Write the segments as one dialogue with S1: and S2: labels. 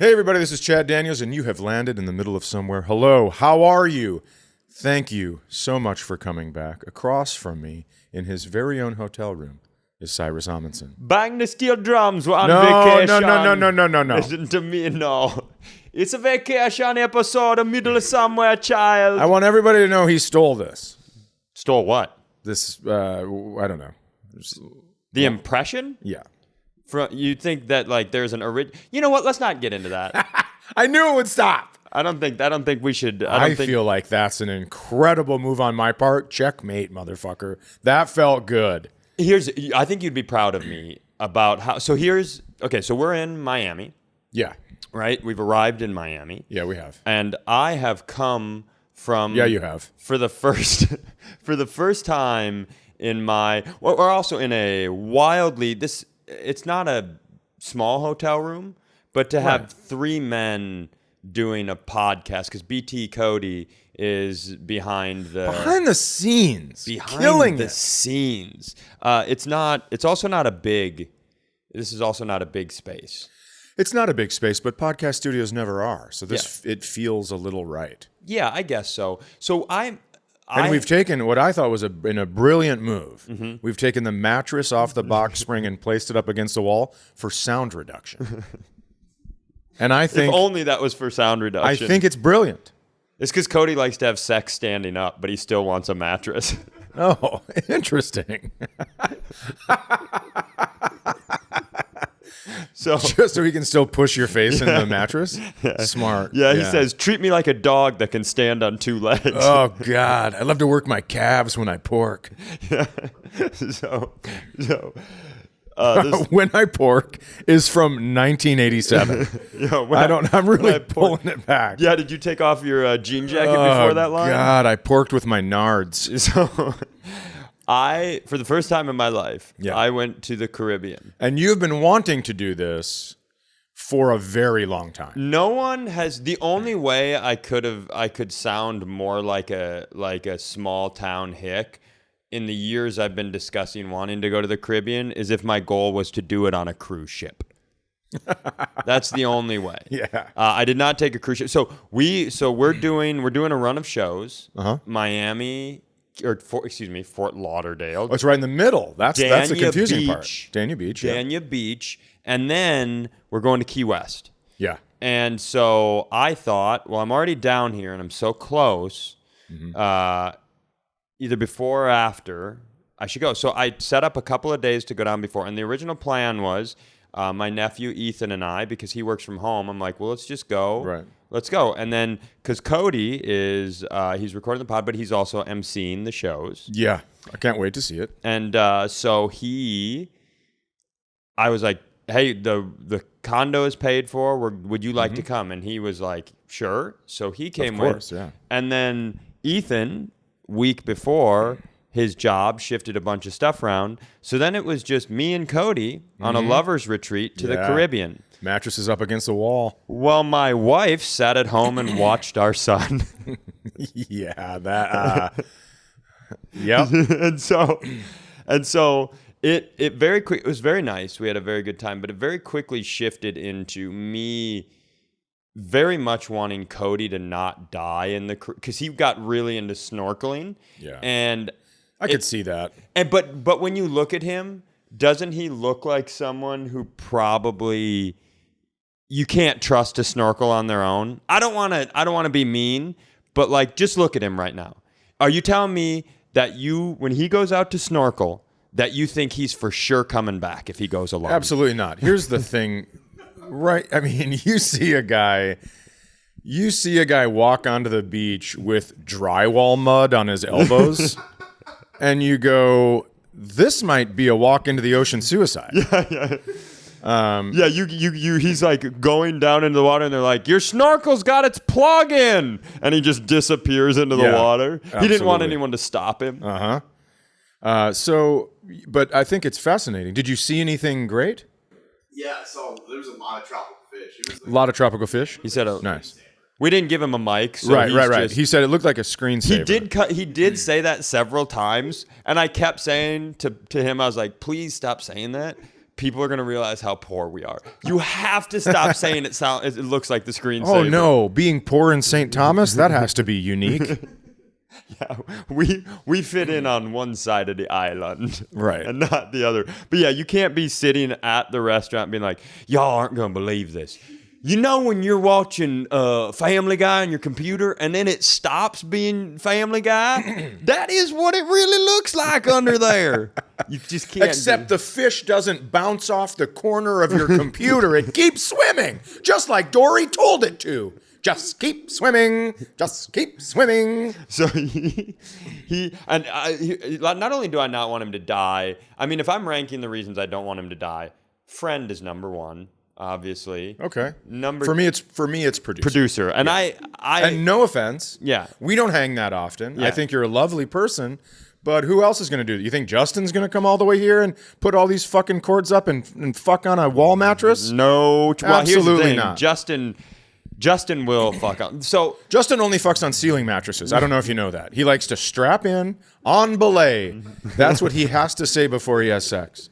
S1: Hey everybody, this is Chad Daniels, and you have landed in the middle of somewhere. Hello, how are you? Thank you so much for coming back. Across from me, in his very own hotel room, is Cyrus Amundsen.
S2: Bang the steel drums, we're on vacation.
S1: No.
S2: Listen to me, no. It's a vacation episode, a middle of somewhere, child.
S1: I want everybody to know he stole this.
S2: Stole what?
S1: This, I don't know.
S2: The impression?
S1: Yeah.
S2: You think that like there's an original? You know what? Let's not get into that.
S1: I knew it would stop.
S2: I don't think we should.
S1: I feel like that's an incredible move on my part. Checkmate, motherfucker. That felt good.
S2: I think you'd be proud of me about how. So we're in Miami.
S1: Yeah.
S2: Right. We've arrived in Miami.
S1: Yeah, we have.
S2: And I have come from.
S1: Yeah, you have.
S2: For the first time in my. Well, we're also in a wildly this. It's not a small hotel room, but to have three men doing a podcast, because BT Cody is behind the
S1: scenes,
S2: killing the scenes. It's also not a big. This is also not a big space.
S1: It's not a big space, but podcast studios never are. So it feels a little right.
S2: Yeah, I guess so. So
S1: we've taken what I thought was a brilliant move. Mm-hmm. We've taken the mattress off the box spring and placed it up against the wall for sound reduction. And I think...
S2: If only that was for sound reduction.
S1: I think it's brilliant.
S2: It's because Cody likes to have sex standing up, but he still wants a mattress.
S1: Oh, interesting.
S2: So
S1: just so he can still push your face into the mattress? Yeah. Smart.
S2: Yeah, he says, treat me like a dog that can stand on two legs.
S1: Oh, God. I love to work my calves when I pork.
S2: Yeah.
S1: When I pork is from 1987. I'm really pulling it back.
S2: Yeah, did you take off your jean jacket before that line?
S1: God, I porked with my nards.
S2: So for the first time in my life, I went to the Caribbean.
S1: And you've been wanting to do this for a very long time.
S2: No one has. The only way I could sound more like a small town hick in the years I've been discussing wanting to go to the Caribbean is if my goal was to do it on a cruise ship. That's the only way.
S1: Yeah.
S2: I did not take a cruise ship. So we're doing a run of shows. Miami. Fort Lauderdale.
S1: Oh, it's right in the middle. That's the confusing part. Dania Beach.
S2: Dania Beach. And then we're going to Key West.
S1: Yeah.
S2: And so I thought, well, I'm already down here and I'm so close. Mm-hmm. Either before or after, I should go. So I set up a couple of days to go down before. And the original plan was my nephew Ethan and I, because he works from home, I'm like, well, let's just go. Right. Let's go. And then, because Cody is, he's recording the pod, but he's also emceeing the shows.
S1: Yeah. I can't wait to see it.
S2: And so I was like, hey, the condo is paid for. Would you like to come? And he was like, sure. So he came with. Of course, yeah. And then Ethan, week before, his job shifted a bunch of stuff around. So then it was just me and Cody on a lover's retreat to the Caribbean.
S1: Mattresses up against the wall.
S2: Well, my wife sat at home and watched our son.
S1: Yeah, that. Yep.
S2: and so it very quick. It was very nice. We had a very good time, but it very quickly shifted into me very much wanting Cody to not die because he got really into snorkeling.
S1: Yeah,
S2: and
S1: I could see that.
S2: But when you look at him, doesn't he look like someone who probably you can't trust to snorkel on their own? I don't want to be mean, but like just look at him right now. Are you telling me that when he goes out to snorkel, that you think he's for sure coming back if he goes alone?
S1: Absolutely not. Here's the thing, right? I mean, you see a guy walk onto the beach with drywall mud on his elbows, and you go, this might be a walk into the ocean suicide.
S2: Yeah. He's like going down into the water, and they're like, your snorkel's got its plug in, and he just disappears into the water. Absolutely. He didn't want anyone to stop him.
S1: But I think it's fascinating. Did you see anything great?
S3: Yeah, so there was a lot of tropical fish.
S1: A lot of tropical fish?
S2: He said,
S1: nice.
S2: We didn't give him a mic. So
S1: right. He said it looked like a screensaver.
S2: He did say that several times, and I kept saying to him, I was like, please stop saying that. people are going to realize how poor we are. You have to stop saying it looks like the screensaver.
S1: Oh no, being poor in St. Thomas, that has to be unique.
S2: Yeah, we fit in on one side of the island,
S1: Right.
S2: and not the other. But yeah, you can't be sitting at the restaurant being like, y'all aren't going to believe this. You know when you're watching Family Guy on your computer and then it stops being Family Guy? That is what it really looks like under there. You just can't.
S1: Except the fish doesn't bounce off the corner of your computer. It keeps swimming, just like Dory told it to. Just keep swimming. Just keep swimming.
S2: So not only do I not want him to die, I mean, if I'm ranking the reasons I don't want him to die, friend is number one, obviously.
S1: Okay.
S2: For
S1: me, it's producer.
S2: Producer. And
S1: Yeah.
S2: I
S1: And no offense.
S2: Yeah.
S1: We don't hang that often.
S2: Yeah.
S1: I think you're a lovely person. But who else is going to do it? You think Justin's going to come all the way here and put all these fucking cords up and fuck on a wall mattress?
S2: No. Well, here's the
S1: Absolutely
S2: thing.
S1: not.
S2: Justin will fuck up. So
S1: Justin only fucks on ceiling mattresses. I don't know if you know that. He likes to strap in on belay. That's what he has to say before he has sex.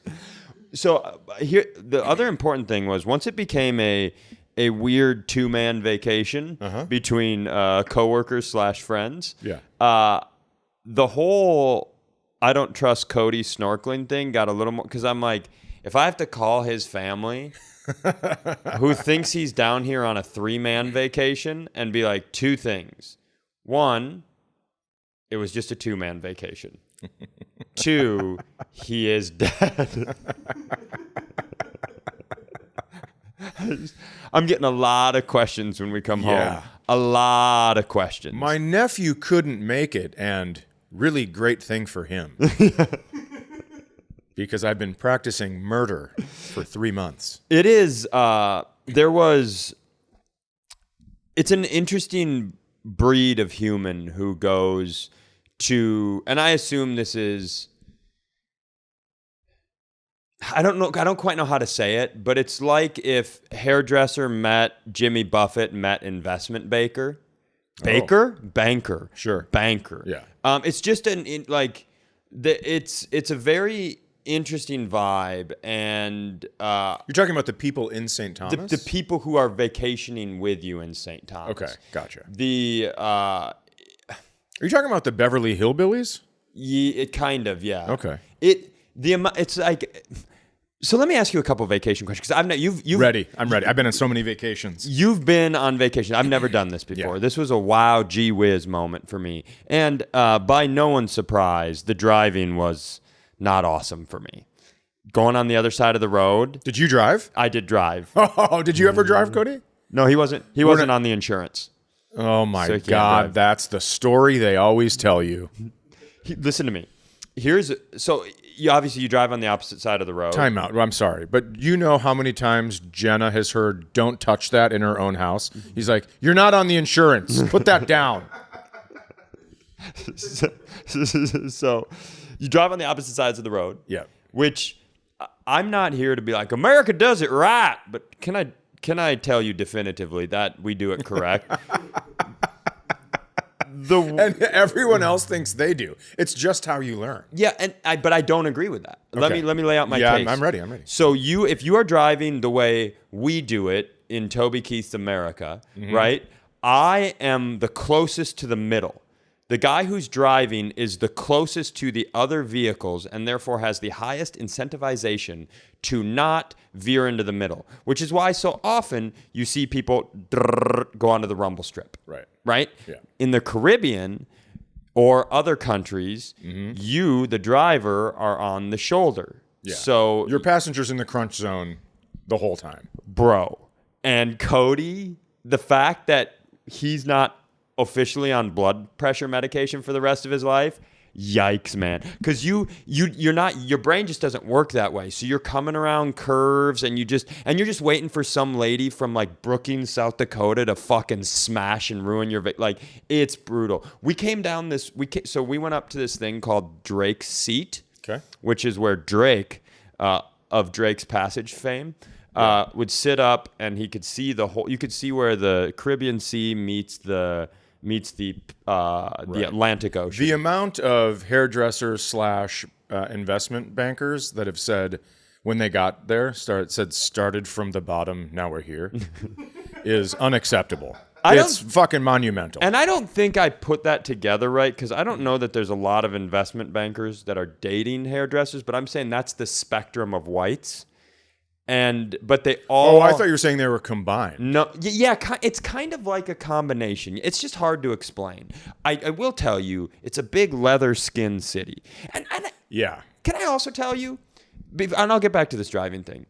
S2: So here, the other important thing was once it became a weird 2-man vacation between coworkers / friends.
S1: Yeah.
S2: The whole I don't trust Cody snorkeling thing got a little more because I'm like, if I have to call his family, who thinks he's down here on a 3-man vacation, and be like, 2 things. 1, it was just a 2-man vacation. 2, he is dead. I'm getting a lot of questions when we come home. A lot of questions.
S1: My nephew couldn't make it, and really great thing for him. Because I've been practicing murder for 3 months.
S2: It is, it's an interesting breed of human who goes to, and I assume this is, I don't quite know how to say it, but it's like if hairdresser met Jimmy Buffett met investment banker. Banker.
S1: Sure.
S2: Banker.
S1: Yeah.
S2: It's just it's a very interesting vibe, and
S1: You're talking about the people in St. Thomas?
S2: the people who are vacationing with you in St. Thomas.
S1: Okay, gotcha.
S2: Are
S1: you talking about the Beverly Hillbillies?
S2: it kind of, yeah.
S1: Okay.
S2: It's like, so let me ask you a couple of vacation questions because you've
S1: Ready. I'm ready. I've been on so many vacations.
S2: You've been on vacation. I've never done this before.
S1: Yeah.
S2: This was a wow, gee whiz moment for me. And by no one's surprise, the driving was not awesome for me. Going on the other side of the road.
S1: Did you drive?
S2: I did drive.
S1: Oh, did you ever drive, Cody?
S2: No, he wasn't. He wasn't on the insurance.
S1: Oh my
S2: So he can't
S1: God,
S2: drive.
S1: that's the story they always tell you.
S2: Listen to me. So you drive on the opposite side of the road.
S1: Time out. I'm sorry, but you know how many times Jenna has heard "Don't touch that" in her own house. He's like, "You're not on the insurance. Put that down."
S2: So you drive on the opposite sides of the road.
S1: Yeah.
S2: Which I'm not here to be like America does it right, but can I tell you definitively that we do it correct?
S1: And everyone else thinks they do. It's just how you learn.
S2: Yeah, but I don't agree with that.
S1: Okay.
S2: Let me lay out my
S1: Yeah,
S2: case.
S1: I'm ready.
S2: So if you are driving the way we do it in Toby Keith's America, right? I am the closest to the middle. The guy who's driving is the closest to the other vehicles and therefore has the highest incentivization to not veer into the middle, which is why so often you see people go onto the rumble strip. Right?
S1: Yeah.
S2: In the Caribbean or other countries, you, the driver, are on the shoulder.
S1: Yeah.
S2: So
S1: your passenger's in the crunch zone the whole time.
S2: Bro. And Cody, the fact that he's not officially on blood pressure medication for the rest of his life, yikes, man. Because you're not, your brain just doesn't work that way. So you're coming around curves and you're just waiting for some lady from like Brookings, South Dakota to fucking smash and ruin your like it's brutal. We came down so we went up to this thing called Drake's Seat, which is where Drake of Drake's Passage fame would sit up and he could see you could see where the Caribbean Sea meets the Atlantic Ocean.
S1: The amount of hairdressers / investment bankers that have said, when they got there, started from the bottom, now we're here, is unacceptable. It's fucking monumental.
S2: And I don't think I put that together right, because I don't know that there's a lot of investment bankers that are dating hairdressers, but I'm saying that's the spectrum of whites. But they all...
S1: Oh, I thought you were saying they were combined.
S2: No, yeah, it's kind of like a combination. It's just hard to explain. I will tell you, it's a big leather skin city. And
S1: Yeah.
S2: can I also tell you, and I'll get back to this driving thing.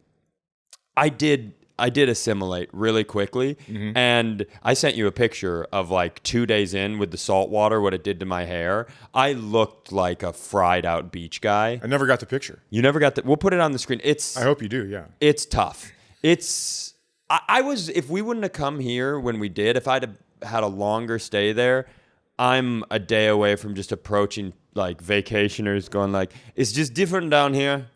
S2: I did assimilate really quickly, and I sent you a picture of like 2 days in with the salt water, what it did to my hair. I looked like a fried out beach guy.
S1: I never got the picture.
S2: You never got we'll put it on the screen.
S1: I hope you do, yeah.
S2: It's tough. I was, if we wouldn't have come here when we did, if I'd have had a longer stay there, I'm a day away from just approaching like vacationers going like, it's just different down here.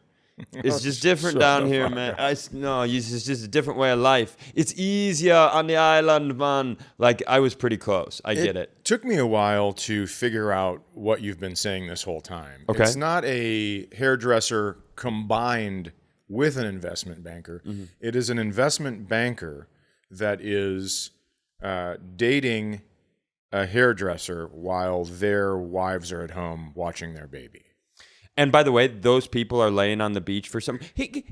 S2: It's just different down here, man. It's just a different way of life. It's easier on the island, man. Like, I was pretty close. I get it.
S1: It took me a while to figure out what you've been saying this whole time.
S2: Okay.
S1: It's not a hairdresser combined with an investment banker. It is an investment banker that is dating a hairdresser while their wives are at home watching their baby.
S2: And by the way, those people are laying on the beach for some... Hey,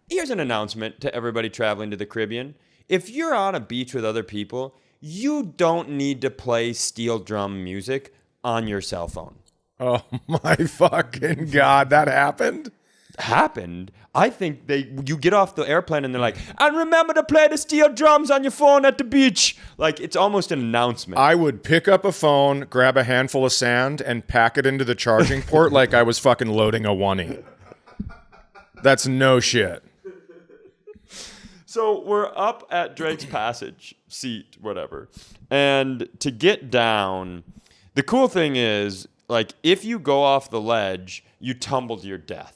S2: here's an announcement to everybody traveling to the Caribbean. If you're on a beach with other people, you don't need to play steel drum music on your cell phone.
S1: Oh my fucking God, that happened?
S2: Happened. I think you get off the airplane and they're like, and remember to play the steel drums on your phone at the beach. Like, it's almost an announcement.
S1: I would pick up a phone, grab a handful of sand, and pack it into the charging port like I was fucking loading a 1E. That's no shit.
S2: So we're up at Drake's Passage, seat, whatever. And to get down, the cool thing is, like, if you go off the ledge, you tumble to your death.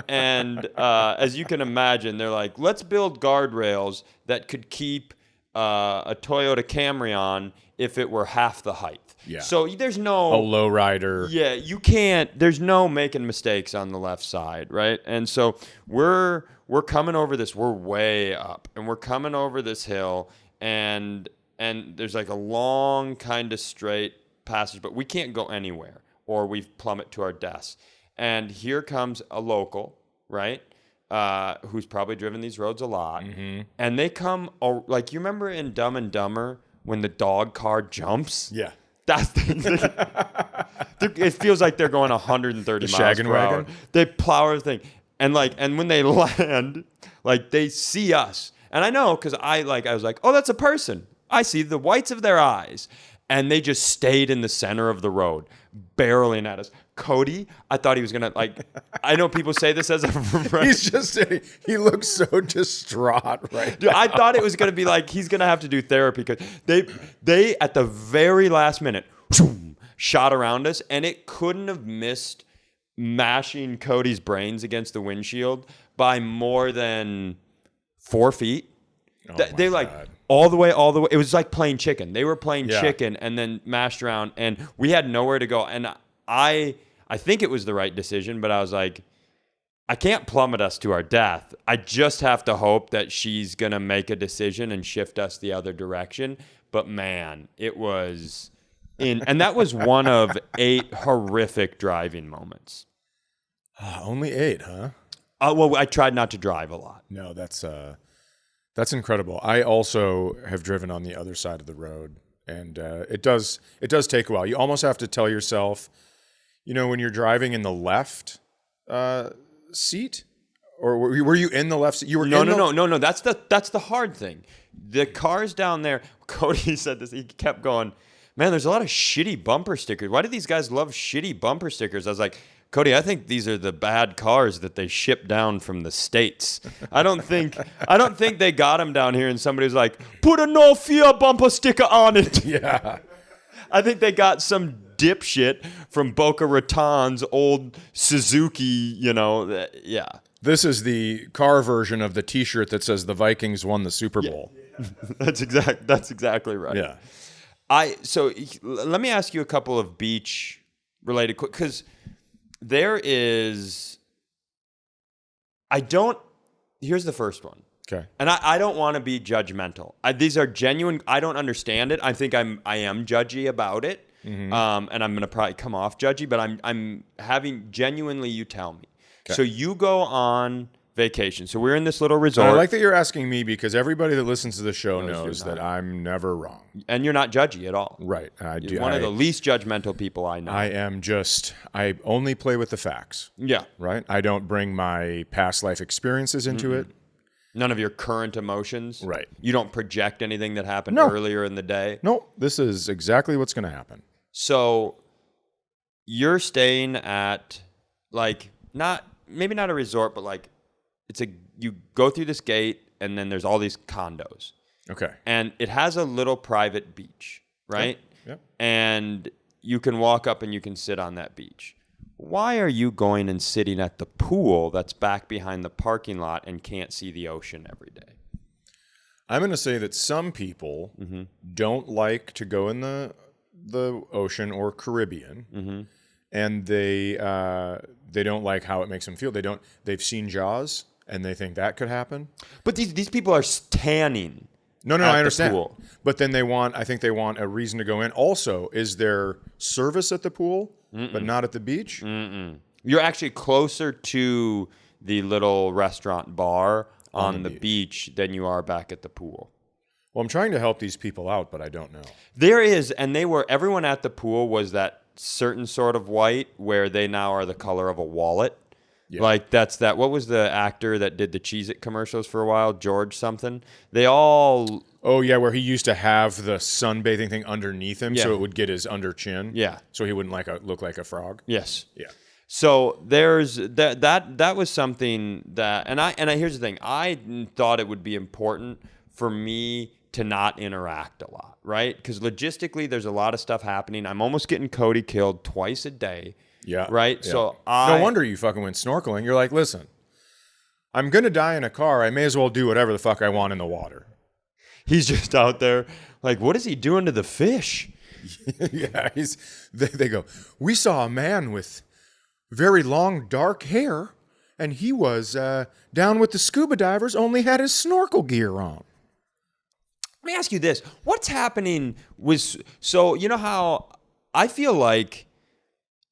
S2: And as you can imagine, they're like, let's build guardrails that could keep a Toyota Camry on if it were half the height.
S1: Yeah.
S2: So there's no...
S1: A lowrider.
S2: Yeah, you can't... There's no making mistakes on the left side, right? And so we're coming over this... We're way up. And we're coming over this hill, and there's like a long kind of straight passage, but we can't go anywhere, or we plummet to our deaths. And here comes a local, right, who's probably driven these roads a lot. And they come, like, you remember in Dumb and Dumber when the dog car jumps?
S1: Yeah.
S2: That's it feels like they're going 130 miles
S1: shaggin'
S2: per hour.
S1: wagon?
S2: They plow everything. And when they land, like, they see us. And I know, because I was like, oh, that's a person. I see the whites of their eyes. And they just stayed in the center of the road, barreling at us. Cody, I thought he was going to, like, I know people say this as a friend.
S1: He's just saying, he looks so distraught right
S2: Dude,
S1: now.
S2: I thought it was going to be like, he's going to have to do therapy, because they at the very last minute, shot around us, and it couldn't have missed mashing Cody's brains against the windshield by more than 4 feet. They like...
S1: God.
S2: All the way. It was like playing chicken. They were playing
S1: Yeah.
S2: chicken and then mashed around, and we had nowhere to go. And I think it was the right decision, but I was like, I can't plummet us to our death. I just have to hope that she's going to make a decision and shift us the other direction. But man, it was and that was one of 8 horrific driving moments.
S1: Only 8, huh?
S2: Well, I tried not to drive a lot.
S1: No, that's incredible. I also have driven on the other side of the road, and it does take a while. You almost have to tell yourself, when you're driving in the left seat, or were you in the left seat? You were
S2: No. That's the hard thing. The cars down there. Cody said this. He kept going, man, there's a lot of shitty bumper stickers. Why do these guys love shitty bumper stickers? I was like, Cody, I think these are the bad cars that they ship down from the States. I don't think they got them down here and somebody was like, put a no fear bumper sticker on it.
S1: Yeah.
S2: I think they got some dipshit from Boca Raton's old Suzuki, yeah.
S1: This is the car version of the T-shirt that says the Vikings won the Super Bowl.
S2: That's exactly right.
S1: Yeah.
S2: So let me ask you a couple of beach related, because there is Here's the first one.
S1: Okay.
S2: And I don't want to be judgmental. These are genuine. I don't understand it. I think I am judgy about it. And I'm going to probably come off judgy, but I'm having genuinely, you tell me.
S1: Okay.
S2: So you go on vacation. So we're in this little resort.
S1: I like that you're asking me because everybody that listens to the show knows that I'm never wrong.
S2: And you're not judgy at all.
S1: Right.
S2: You're one of the least judgmental people I know.
S1: I only play with the facts.
S2: Yeah.
S1: Right? I don't bring my past life experiences into it.
S2: None of your current emotions.
S1: Right.
S2: You don't project anything that happened earlier in the day.
S1: No, this is exactly what's going to happen.
S2: So you're staying at maybe not a resort, but like you go through this gate and then there's all these condos.
S1: Okay.
S2: And it has a little private beach, right?
S1: Yep.
S2: And you can walk up and you can sit on that beach. Why are you going and sitting at the pool that's back behind the parking lot and can't see the ocean every day?
S1: I'm going to say that some people don't like to go in the ocean or Caribbean, and they don't like how it makes them feel. They've seen Jaws, and they think that could happen.
S2: But these people are tanning.
S1: No, I understand.
S2: The pool.
S1: But then I think they want a reason to go in. Also, is there service at the pool, but not at the beach?
S2: You're actually closer to the little restaurant bar on the beach than you are back at the pool.
S1: Well, I'm trying to help these people out, but I don't know.
S2: There is, and everyone at the pool was that certain sort of white where they now are the color of a wallet. Yeah. Like what was the actor that did the Cheez-It commercials for a while? George something. They all...
S1: Oh, yeah, where he used to have the sunbathing thing underneath him so it would get his under chin.
S2: Yeah.
S1: So he wouldn't look like a frog.
S2: Yes.
S1: Yeah.
S2: So there's that was something that, and here's the thing. I thought it would be important for me to not interact a lot, right? Because logistically, there's a lot of stuff happening. I'm almost getting Cody killed twice a day.
S1: Yeah.
S2: Right?
S1: Yeah.
S2: So
S1: no wonder you fucking went snorkeling. You're like, listen, I'm going to die in a car. I may as well do whatever the fuck I want in the water.
S2: He's just out there like, what is he doing to the fish?
S1: Yeah. They go, we saw a man with very long, dark hair, and he was down with the scuba divers, only had his snorkel gear on.
S2: Let me ask you this. What's happening so you know how I feel like,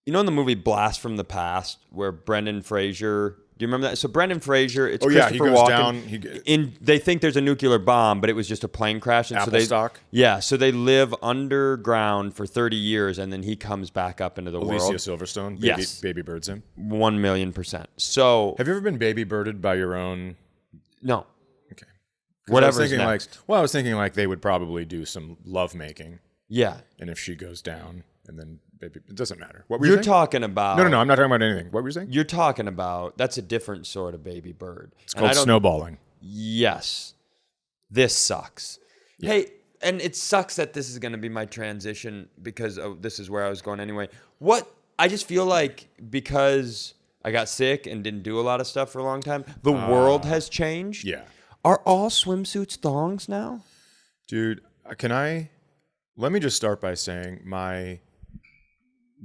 S2: you know in the movie Blast from the Past where Brendan Fraser, do you remember that? So Brendan Fraser, it's Christopher
S1: he goes
S2: Walken.
S1: down.
S2: They think there's a nuclear bomb, but it was just a plane crash. And
S1: Stock?
S2: Yeah, so they live underground for 30 years, and then he comes back up into the world.
S1: Alicia Silverstone, baby birds him.
S2: 1,000,000%. So...
S1: Have you ever been baby birded by your own...
S2: No.
S1: Okay.
S2: Whatever's next.
S1: I was thinking they would probably do some lovemaking.
S2: Yeah.
S1: And if she goes down, and then baby... It doesn't matter. What were you saying?
S2: Talking about...
S1: No, I'm not talking about anything. What were you saying?
S2: You're talking about... That's a different sort of baby bird.
S1: It's called snowballing.
S2: Yes. This sucks. Yeah. Hey, and it sucks that this is going to be my transition because this is where I was going anyway. I just feel like because I got sick and didn't do a lot of stuff for a long time, the world has changed.
S1: Yeah.
S2: Are all swimsuits thongs now?
S1: Dude, let me just start by saying my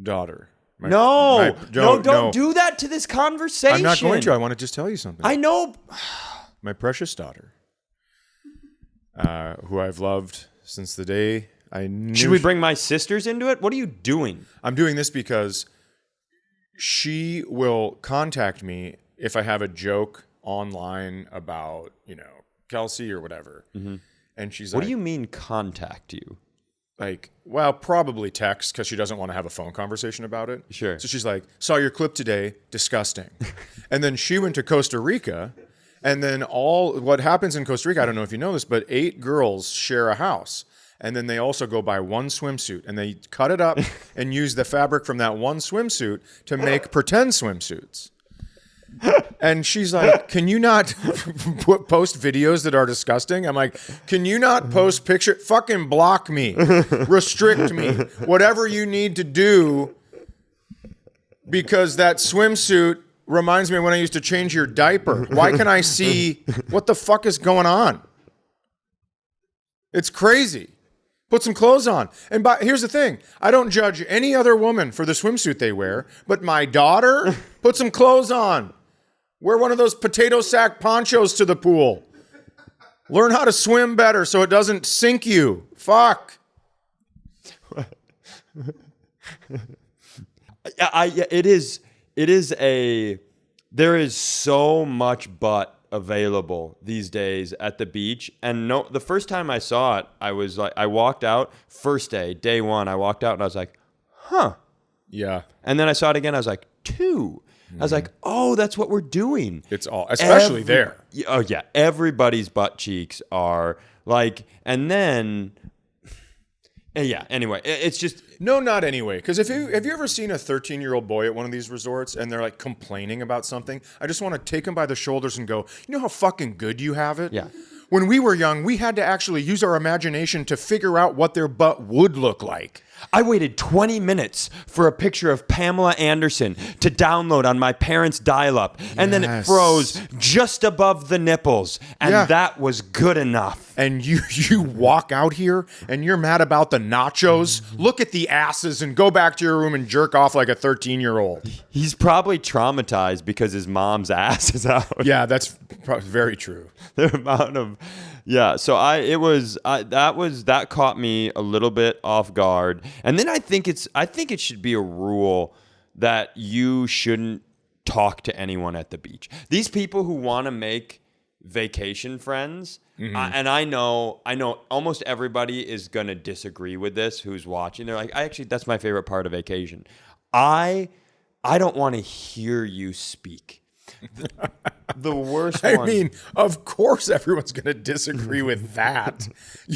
S1: daughter.
S2: Don't do that to this conversation.
S1: I'm not going to. I want to just tell you something.
S2: I know.
S1: My precious daughter, who I've loved since the day I knew.
S2: Should we bring my sisters into it? What are you doing?
S1: I'm doing this because she will contact me if I have a joke online about, Kelsey or whatever. Mm-hmm. And she's
S2: what do you mean contact you?
S1: Probably text because she doesn't want to have a phone conversation about it.
S2: Sure.
S1: So she's like, saw your clip today, disgusting. And then she went to Costa Rica, and then what happens in Costa Rica, I don't know if you know this, but 8 girls share a house. And then they also go buy one swimsuit, and they cut it up and use the fabric from that one swimsuit to make pretend swimsuits. And she's like, can you not post videos that are disgusting? I'm like, can you not post pictures? Fucking block me. Restrict me. Whatever you need to do, because that swimsuit reminds me of when I used to change your diaper. Why can I see what the fuck is going on? It's crazy. Put some clothes on. And here's the thing. I don't judge any other woman for the swimsuit they wear, but my daughter, put some clothes on. Wear one of those potato sack ponchos to the pool. Learn how to swim better so it doesn't sink you. Fuck.
S2: There is so much butt available these days at the beach. And the first time I saw it, I walked out, first day one, I walked out and I was like, huh.
S1: Yeah.
S2: And then I saw it again, I was like, 2. I was like, oh, that's what we're doing.
S1: It's all, especially there.
S2: Oh, yeah. Everybody's butt cheeks are like, and then, yeah, anyway, it's just.
S1: No, not anyway. Because have you ever seen a 13-year-old boy at one of these resorts and they're like complaining about something? I just want to take him by the shoulders and go, you know how fucking good you have it?
S2: Yeah.
S1: When we were young, we had to actually use our imagination to figure out what their butt would look like.
S2: I waited 20 minutes for a picture of Pamela Anderson to download on my parents' dial-up, and then it froze just above the nipples, and that was good enough.
S1: And you walk out here, and you're mad about the nachos? Look at the asses and go back to your room and jerk off like a 13-year-old.
S2: He's probably traumatized because his mom's ass is out.
S1: Yeah, that's very true.
S2: The amount of... Yeah, so that caught me a little bit off guard. And then I think it should be a rule that you shouldn't talk to anyone at the beach. These people who want to make vacation friends, and I know almost everybody is going to disagree with this who's watching. They're like, that's my favorite part of vacation. I don't want to hear you speak. The worst one.
S1: I mean, of course everyone's going to disagree with that.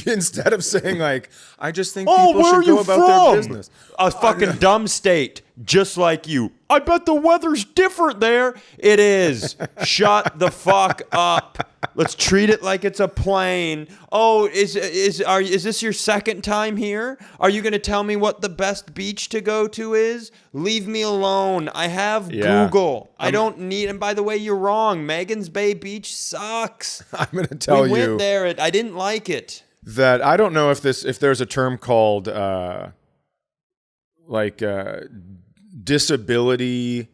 S1: Instead of saying like, I just think people should go about their business.
S2: A fucking dumb state, just like you. I bet the weather's different there. It is. Shut the fuck up. Let's treat it like it's a plane. Oh, is this your second time here? Are you going to tell me what the best beach to go to is? Leave me alone. I have Google. I don't need. And by the way, you're wrong. Megan's Bay Beach sucks.
S1: I'm going to tell you.
S2: We went there. I didn't like it.
S1: That I don't know if there's a term called disability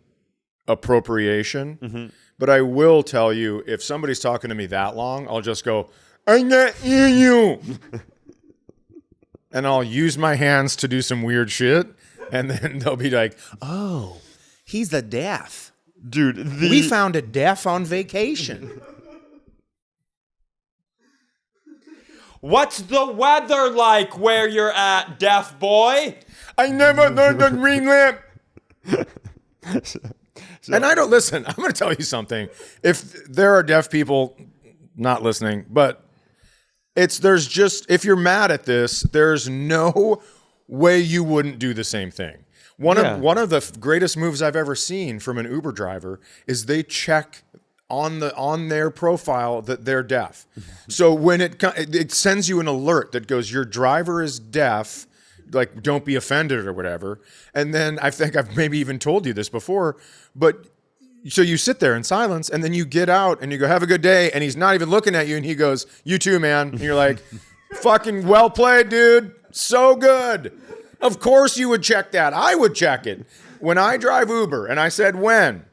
S1: appropriation. But I will tell you, if somebody's talking to me that long, I'll just go, I can't hear you. And I'll use my hands to do some weird shit. And then they'll be like, oh, he's a deaf.
S2: Dude,
S1: we found a deaf on vacation.
S2: What's the weather like where you're at, deaf boy?
S1: I never learned a green lamp. And I don't listen. I'm going to tell you something. If there are deaf people not listening, but if you're mad at this, there's no way you wouldn't do the same thing. One of the greatest moves I've ever seen from an Uber driver is they check on their profile that they're deaf. So when it sends you an alert that goes, your driver is deaf, like don't be offended or whatever. And then I think I've maybe even told you this before, but so you sit there in silence and then you get out and you go, have a good day. And he's not even looking at you. And he goes, you too, man. And you're like, fucking well played, dude. So good. Of course you would check that. I would check it. When I drive Uber, and I said when,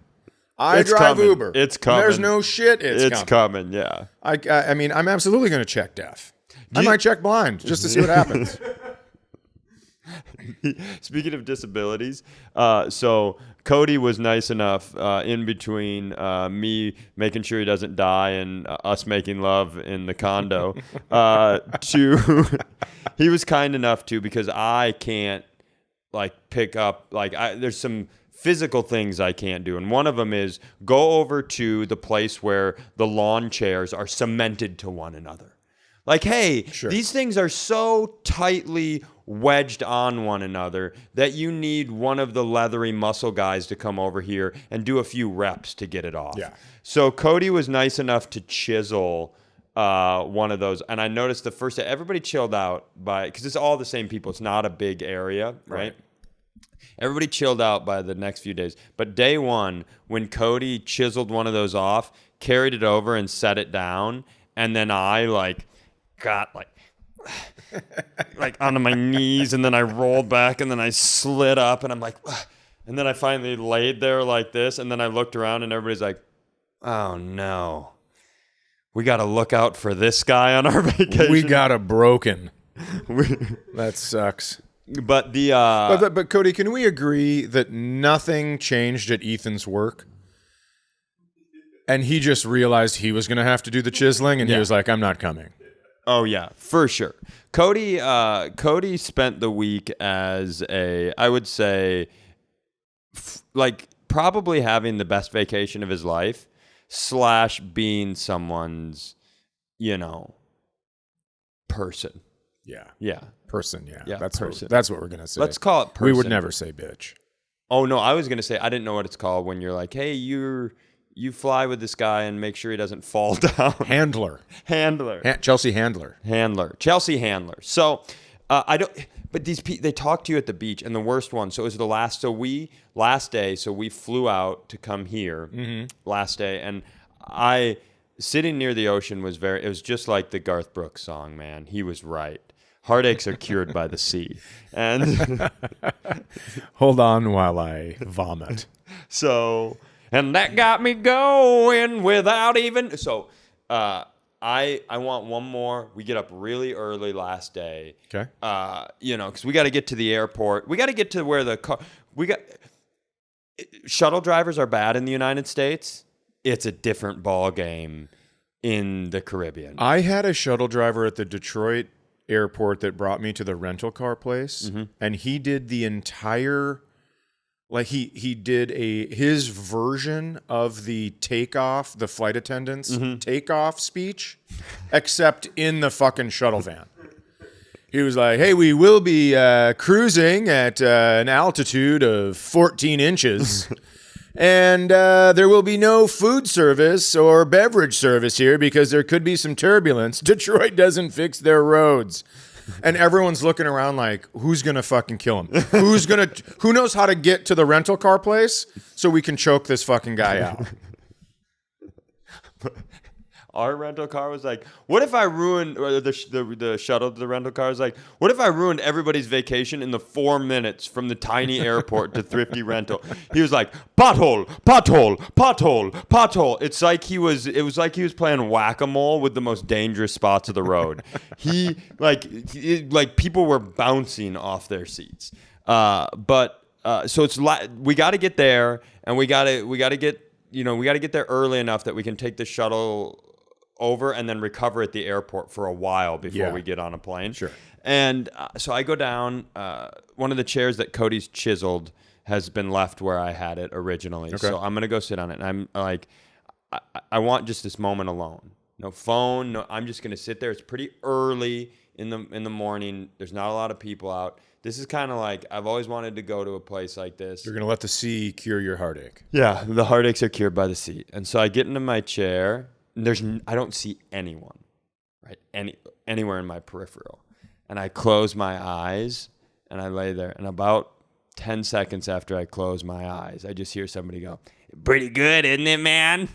S2: It's
S1: drive
S2: coming.
S1: Uber.
S2: It's coming.
S1: There's no shit.
S2: It's coming. Yeah.
S1: I mean, I'm absolutely going to check deaf. I might check blind just to see what happens.
S2: Speaking of disabilities, so Cody was nice enough in between me making sure he doesn't die and us making love in the condo he was kind enough to, because I can't pick up, there's some physical things I can't do. And one of them is go over to the place where the lawn chairs are cemented to one another. Like, hey,
S1: sure.
S2: These things are so tightly wedged on one another that you need one of the leathery muscle guys to come over here and do a few reps to get it off.
S1: Yeah.
S2: So Cody was nice enough to chisel one of those. And I noticed the first day, everybody chilled out because it's all the same people. It's not a big area, right? Everybody chilled out by the next few days. But day one, when Cody chiseled one of those off, carried it over and set it down, and then I got onto my knees, and then I rolled back, and then I slid up, and I'm like, ugh. And then I finally laid there like this, and then I looked around, and everybody's like, oh no, we got to look out for this guy on our vacation.
S1: We got a broken. That sucks.
S2: But the
S1: But Cody, can we agree that nothing changed at Ethan's work? And he just realized he was going to have to do the chiseling, and he was like, I'm not coming.
S2: oh yeah, for sure. Cody spent the week as I would say, like probably having the best vacation of his life, / being someone's, person.
S1: Yeah. Person, yeah.
S2: Yeah,
S1: That's
S2: person.
S1: That's what we're going to say.
S2: Let's call it person.
S1: We would never say bitch.
S2: Oh no, I was gonna say I didn't know what it's called when you're like, hey, you fly with this guy and make sure he doesn't fall down.
S1: Handler. Chelsea Handler.
S2: Chelsea Handler. So I don't. But they talk to you at the beach, and the worst one. So it was the last. So last day. So we flew out to come here last day, and sitting near the ocean was it was just like the Garth Brooks song, man. He was right. Heartaches are cured by the sea. And
S1: hold on while I vomit.
S2: So, and that got me going without even. So, I want one more. We get up really early last day.
S1: Okay.
S2: Because we got to get to the airport. We got to get to where shuttle drivers are bad in the United States. It's a different ball game in the Caribbean.
S1: I had a shuttle driver at the Detroit airport that brought me to the rental car place, and he did the entire, like he did his version of the flight attendant's takeoff speech, except in the fucking shuttle van. He was like, hey, we will be cruising at an altitude of 14 inches. And there will be no food service or beverage service here because there could be some turbulence. Detroit doesn't fix their roads. And everyone's looking around like, who's going to fucking kill him? Who knows how to get to the rental car place so we can choke this fucking guy out?
S2: Our rental car was like, what if I ruined, or the shuttle to the rental car was like, what if I ruined everybody's vacation in the 4 minutes from the tiny airport to Thrifty Rental? He was like, pothole, pothole, pothole, pothole. It was like he was playing whack-a-mole with the most dangerous spots of the road. Like people were bouncing off their seats. So we got to get there, and we got to get there early enough that we can take the shuttle over and then recover at the airport for a while before we get on a plane.
S1: Sure.
S2: And so I go down. One of the chairs that Cody's chiseled has been left where I had it originally. Okay. So I'm going to go sit on it. And I'm like, I want just this moment alone. No phone. No, I'm just going to sit there. It's pretty early in the morning. There's not a lot of people out. This is kind of like, I've always wanted to go to a place like this.
S1: You're going to let the sea cure your heartache.
S2: Yeah, the heartaches are cured by the sea. And so I get into my chair. I don't see anyone, right? Anywhere in my peripheral. And I close my eyes and I lay there. And about 10 seconds after I close my eyes, I just hear somebody go, pretty good, isn't it, man?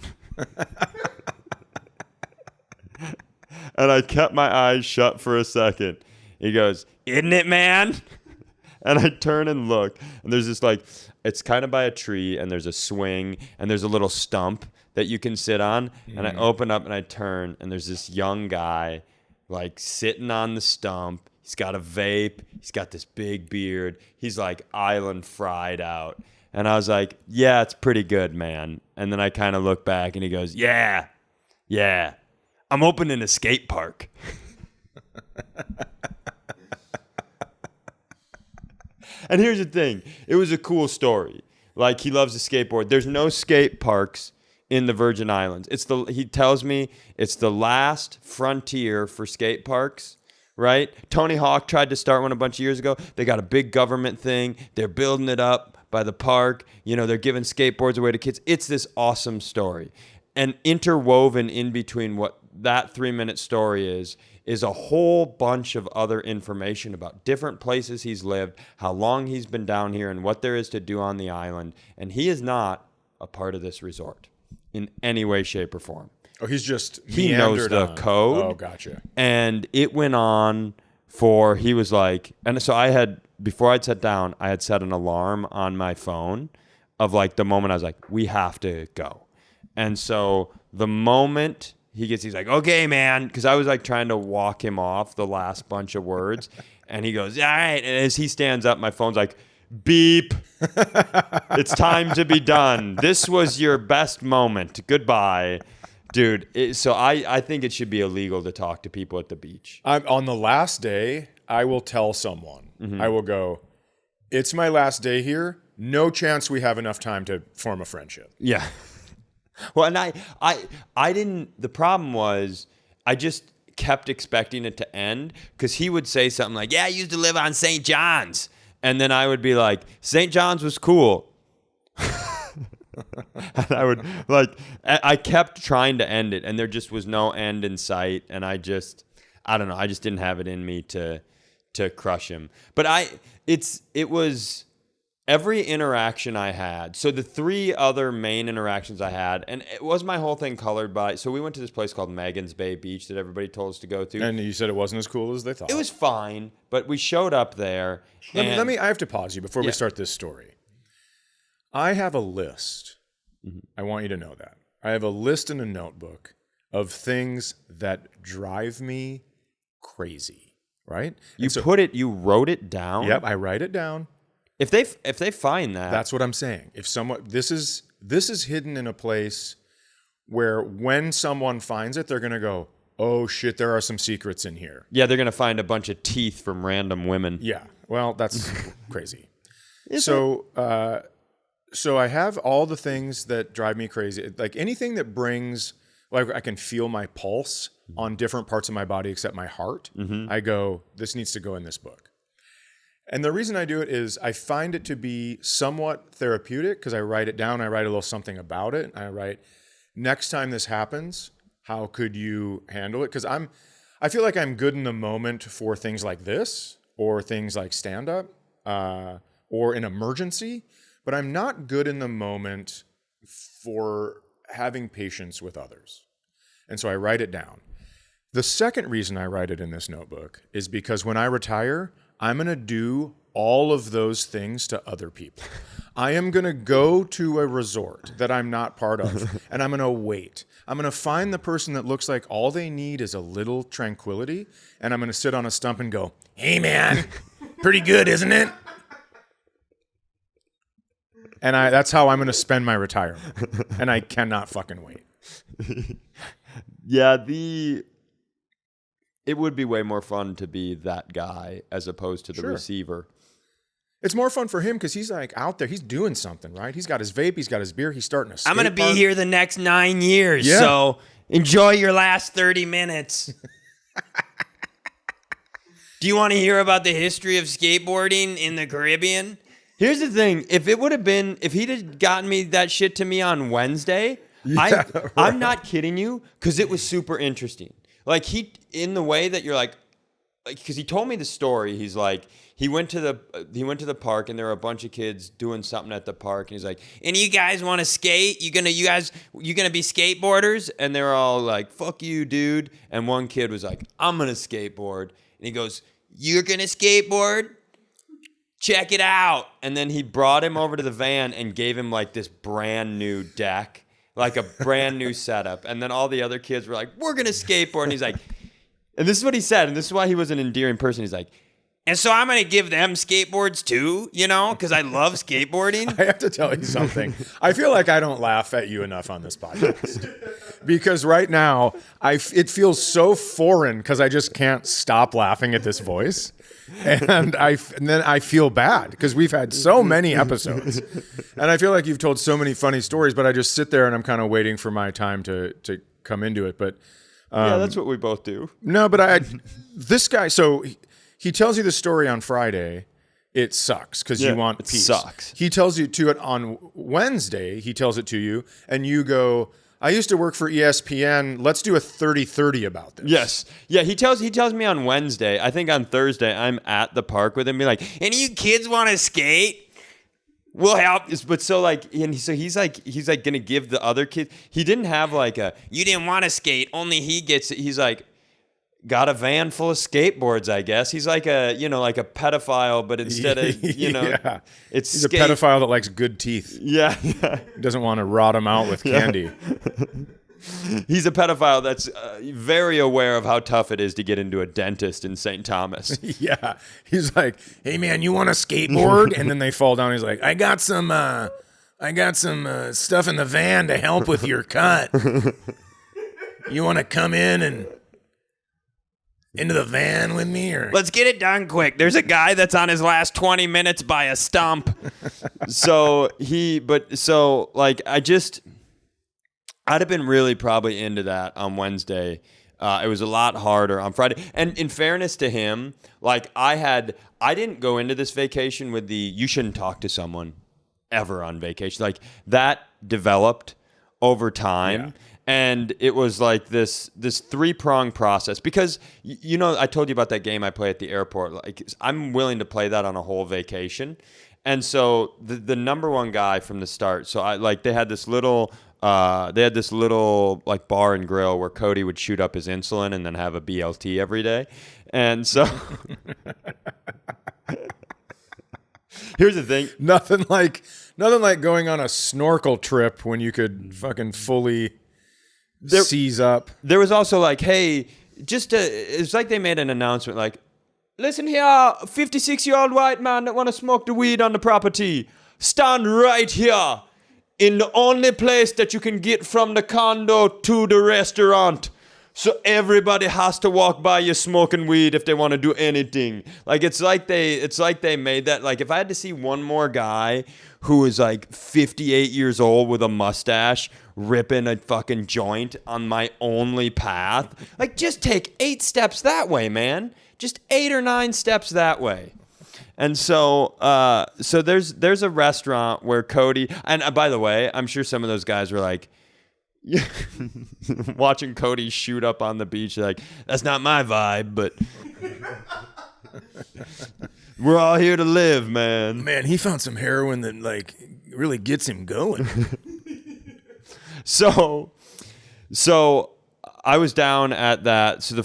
S2: And I kept my eyes shut for a second. He goes, isn't it, man? And I turn and look. And there's this it's kind of by a tree, and there's a swing, and there's a little stump that you can sit on. And I open up and I turn, and there's this young guy sitting on the stump. He's got a vape. He's got this big beard. He's island fried out. And I was like, yeah, it's pretty good, man. And then I kind of look back and he goes, yeah, I'm opening a skate park. And here's the thing. It was a cool story. He loves to skateboard. There's no skate parks in the Virgin Islands. He tells me it's the last frontier for skate parks, right? Tony Hawk tried to start one a bunch of years ago. They got a big government thing. They're building it up by the park. They're giving skateboards away to kids. It's this awesome story. And interwoven in between what that 3-minute story is a whole bunch of other information about different places he's lived, how long he's been down here, and what there is to do on the island. And he is not a part of this resort in any way, shape, or form.
S1: Oh, he
S2: knows the code.
S1: Oh, gotcha.
S2: And it went on he was like, and so before I'd sat down, I had set an alarm on my phone of the moment I was like, we have to go. And so the moment he's like, okay, man, because I was like trying to walk him off the last bunch of words, and he goes, all right. And as he stands up, my phone's like, beep. It's time to be done. This was your best moment. Goodbye. Dude, so I think it should be illegal to talk to people at the beach.
S1: On the last day, I will tell someone. I will go, it's my last day here. No chance we have enough time to form a friendship.
S2: Yeah. Well, and I didn't, the problem was I just kept expecting it to end because he would say something like, yeah, I used to live on St. John's. And then I would be like, St. John's was cool. And I would I kept trying to end it and there just was no end in sight. And I don't know. I just didn't have it in me to crush him. But it was every interaction I had. So the 3 other main interactions I had, and it was my whole thing colored by, so we went to this place called Megan's Bay Beach that everybody told us to go to.
S1: And you said it wasn't as cool as they thought.
S2: It was fine, but we showed up there.
S1: I have to pause you before we start this story. I have a list. I want you to know that. I have a list in a notebook of things that drive me crazy, right?
S2: You wrote it down?
S1: Yep, I write it down.
S2: If they find that.
S1: That's what I'm saying. If someone this is hidden in a place where when someone finds it, they're going to go, "Oh shit, there are some secrets in here."
S2: Yeah, they're going to find a bunch of teeth from random women.
S1: Yeah. Well, that's crazy. So I have all the things that drive me crazy. Like anything that brings, like I can feel my pulse on different parts of my body except my heart. I go, this needs to go in this book. And the reason I do it is I find it to be somewhat therapeutic because I write it down. I write a little something about it. I write, next time this happens, how could you handle it? Because I feel like I'm good in the moment for things like this or things like stand-up or an emergency. But I'm not good in the moment for having patience with others. And so I write it down. The second reason I write it in this notebook is because when I retire, I'm going to do all of those things to other people. I am going to go to a resort that I'm not part of, and I'm going to wait. I'm going to find the person that looks like all they need is a little tranquility, and I'm going to sit on a stump and go, hey, man, pretty good, isn't it? And that's how I'm going to spend my retirement. And I cannot fucking wait.
S2: Yeah, it would be way more fun to be that guy as opposed to the receiver.
S1: It's more fun for him because he's like out there. He's doing something, right? He's got his vape. He's got his beer. He's starting a skate
S4: I'm going to be
S1: park.
S4: here the next 9 years,
S1: Yeah.
S4: so enjoy your last 30 minutes. Do you want to hear about the history of skateboarding in the Caribbean?
S2: Here's the thing. If he'd have gotten me that shit to me on Wednesday, I'm not kidding you, because it was super interesting. Like in the way that you're like, because he told me the story. He's like, he went to the park and there were a bunch of kids doing something at the park, and he's like,
S4: And you guys want to skate? You gonna be skateboarders?
S2: and they were all like, fuck you, dude. And one kid was like, I'm gonna skateboard. And he goes,
S4: You're gonna skateboard?
S2: check it out. And then he brought him over to the van and gave him like this brand new deck, like a brand new setup. And then all the other kids were like, we're going to skateboard. And he's like, and this is what he said. And this is why he was an endearing person. He's like,
S4: And so I'm gonna give them skateboards too, because I love skateboarding.
S1: I have to tell you something. I feel like I don't laugh at you enough on this podcast. Because right now, it feels so foreign because I just can't stop laughing at this voice. And then I feel bad because we've had so many episodes. And I feel like you've told so many funny stories, but I just sit there and I'm kind of waiting for my time to come into it. But
S2: yeah, that's what we both do.
S1: no, but this guy, so he tells you the story on Friday. It sucks because you want peace.
S2: It sucks.
S1: He tells you to it on Wednesday. He tells it to you, and you go, I used to work for ESPN. Let's do a 30-30 about this.
S2: Yes. Yeah, he tells me on Wednesday. I think on Thursday I'm at the park with him, be like,
S4: Any of you kids want to skate?
S2: we'll help. But so like, and so he's like gonna give the other kids. He didn't have like
S4: You didn't want to skate. Only he gets it.
S2: he's like, got a van full of skateboards, I guess. He's like a pedophile, but instead of,
S1: Yeah.
S2: it's
S1: He's a pedophile that likes good teeth.
S2: Yeah.
S1: He doesn't want to rot them out with candy.
S2: He's a pedophile that's very aware of how tough it is to get into a dentist in St. Thomas.
S1: Yeah. He's like, hey, man, you want a skateboard? And then they fall down. He's like, I got some stuff in the van to help with your cut. You want to come in and into the van with me? Or
S4: Let's get it done quick. There's a guy that's on his last 20 minutes by a stump.
S2: I'd have been really probably into that on Wednesday. It was a lot harder on Friday. And in fairness to him, like I didn't go into this vacation with you shouldn't talk to someone ever on vacation. Like that developed over time. Yeah. And it was like this 3-pronged process because, I told you about that game I play at the airport. Like I'm willing to play that on a whole vacation. And so the number one guy from the start, so they had this little like bar and grill where Cody would shoot up his insulin and then have a BLT every day. And so here's the thing.
S1: Nothing like going on a snorkel trip when you could fucking fully seize up.
S2: There was also like, hey, it's like they made an announcement like, listen here, 56-year-old white man that want to smoke the weed on the property, stand right here in the only place that you can get from the condo to the restaurant. So everybody has to walk by you smoking weed if they want to do anything. Like it's like they made that. Like if I had to see one more guy who is like 58 years old with a mustache ripping a fucking joint on my only path, like just take 8 steps that way, man. Just 8 or 9 steps that way. And so there's a restaurant where Cody, and by the way, I'm sure some of those guys were like, watching Cody shoot up on the beach, like, that's not my vibe, but we're all here to live, man.
S1: Man, he found some heroin that like really gets him going.
S2: So I was down at that. So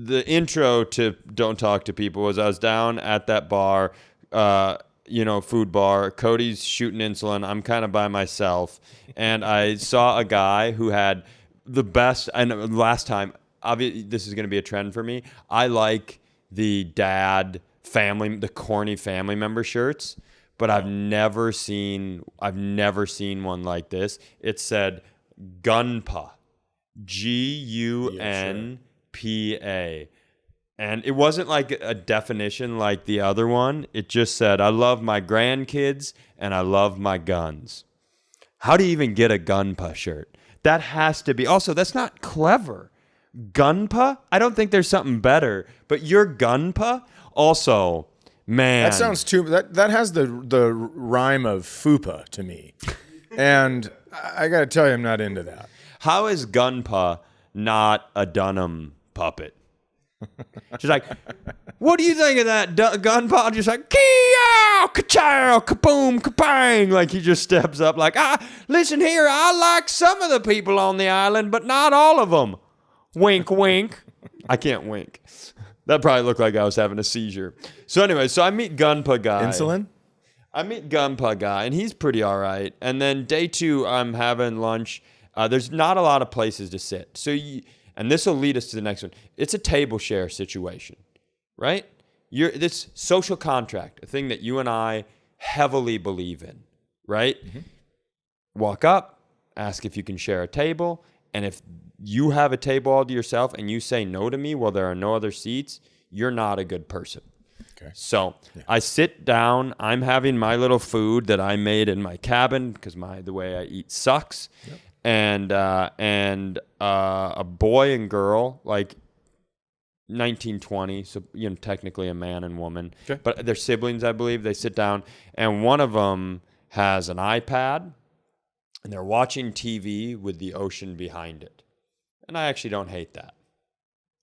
S2: the intro to Don't Talk to People was I was down at that bar, food bar. Cody's shooting insulin. I'm kind of by myself. And I saw a guy who had the best, and last time, obviously this is going to be a trend for me. I like the the corny family member shirts, but I've never seen one like this. It said Gunpa, Gunpa. And it wasn't like a definition like the other one. It just said, I love my grandkids and I love my guns. How do you even get a Gunpa shirt? That has to be. Also, that's not clever. Gunpa? I don't think there's something better. But your Gunpa? Also, man.
S1: That sounds too. That has the rhyme of fupa to me. And I got to tell you, I'm not into that.
S2: How is Gunpa not a Dunham puppet? She's like, what do you think of that Gunpa? Just like, kia, ka-chow, kaboom, kabang. Like he just steps up like, listen here, I like some of the people on the island, but not all of them. Wink, wink. I can't wink. That probably looked like I was having a seizure. So anyway, I meet Gunpa guy.
S1: Insulin?
S2: I meet Gunpa guy, and he's pretty all right. And then day 2, I'm having lunch. There's not a lot of places to sit. And this will lead us to the next one. It's a table share situation, right? This social contract, a thing that you and I heavily believe in, right? Mm-hmm. Walk up, ask if you can share a table, and if you have a table all to yourself and you say no to me while there are no other seats, you're not a good person. Okay. So I sit down. I'm having my little food that I made in my cabin because the way I eat sucks. Yep. And a boy and girl, like 1920, so technically a man and woman, okay. But they're siblings, I believe. They sit down, and one of them has an iPad, and they're watching TV with the ocean behind it. And I actually don't hate that.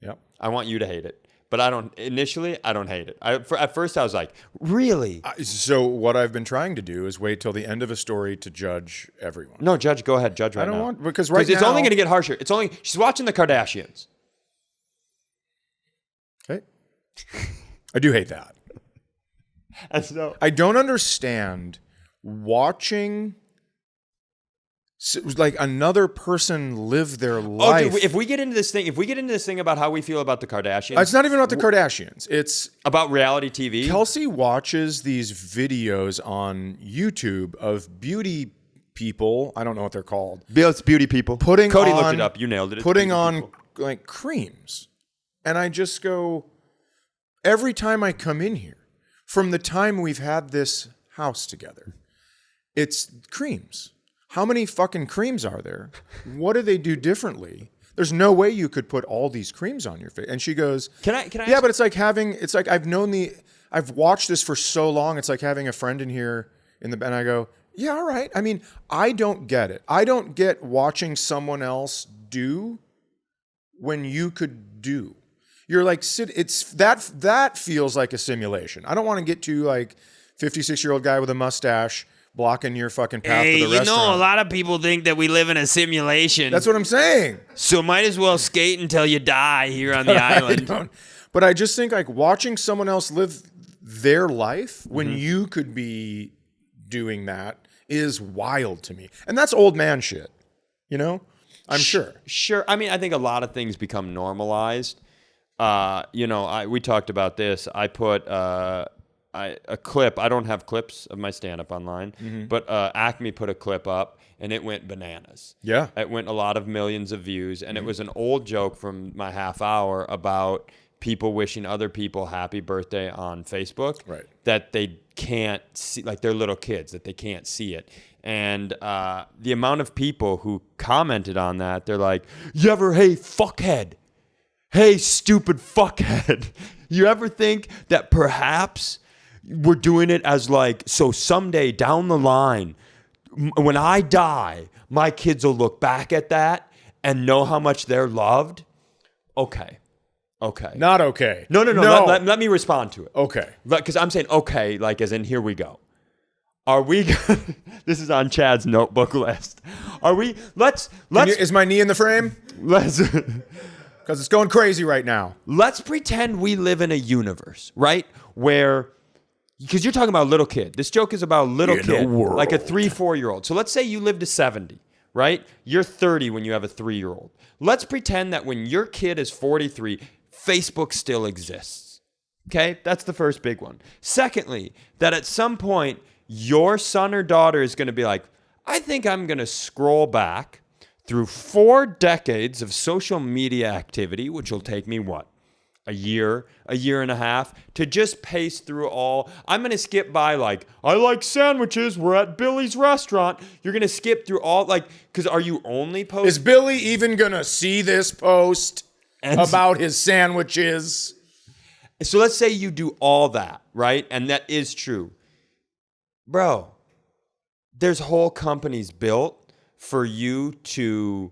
S1: Yep.
S2: I want you to hate it. But I don't hate it. At first I was like, really?
S1: So what I've been trying to do is wait till the end of a story to judge everyone.
S2: No, go ahead, judge right now.
S1: I don't want, because
S2: it's only going to get harsher. She's watching the Kardashians.
S1: I do hate that.
S2: And so,
S1: I don't understand watching like another person live their life.
S2: dude, if we get into this thing about how we feel about the Kardashians,
S1: It's not even about the Kardashians. It's
S2: about reality TV.
S1: Kelsey watches these videos on YouTube of beauty people. I don't know what they're called.
S2: It's beauty people.
S1: Cody
S2: looked it up. You nailed it. It's
S1: Putting
S2: beauty
S1: on
S2: people.
S1: like creams. And I just go, every time I come in here, from the time we've had this house together, it's creams. How many fucking creams are there? What do they do differently? There's no way you could put all these creams on your face. And she goes,
S2: Can I
S1: yeah, but it's like I've watched this for so long. It's like having a friend in here and I go, yeah, all right. I mean, I don't get it. I don't get watching someone else do when you could do. You're like, it's that feels like a simulation. I don't want to get to like 56-year-old guy with a mustache blocking your fucking path to the restaurant.
S4: A lot of people think that we live in a simulation.
S1: That's what I'm saying.
S4: So might as well skate until you die here on the island.
S1: But I just think like watching someone else live their life when you could be doing that is wild to me. And that's old man shit, you know? I'm sure.
S2: Sure. I mean, I think a lot of things become normalized. We talked about this. I put a clip. I don't have clips of my stand-up online, but Acme put a clip up, and it went bananas.
S1: Yeah.
S2: It went a lot of millions of views, and it was an old joke from my half hour about people wishing other people happy birthday on Facebook.
S1: Right.
S2: That they can't see, like they're little kids, that they can't see it. And the amount of people who commented on that, they're like, hey, fuckhead. Hey, stupid fuckhead. You ever think that perhaps we're doing it as like, so someday down the line, when I die, my kids will look back at that and know how much they're loved? Okay.
S1: Not okay.
S2: No. Let me respond to it.
S1: Okay.
S2: Because I'm saying okay, like as in here we go. Are we? This is on Chad's notebook list. Are we? Let's.
S1: Is my knee in the frame?
S2: Let's.
S1: Because it's going crazy right now.
S2: Let's pretend we live in a universe, right? Where, because you're talking about a little kid. This joke is about a little kid, like a 3-4-year-old. So let's say you live to 70, right? You're 30 when you have a 3-year-old. Let's pretend that when your kid is 43, Facebook still exists. Okay? That's the first big one. Secondly, that at some point, your son or daughter is going to be like, I think I'm going to scroll back through 4 decades of social media activity, which will take me what? A year and a half, to just pace through all. I'm going to skip by like, I like sandwiches, we're at Billy's restaurant. You're going to skip through all, like, because are you only posting?
S1: Is Billy even going to see this post about his sandwiches?
S2: So let's say you do all that, right? And that is true. Bro, there's whole companies built for you to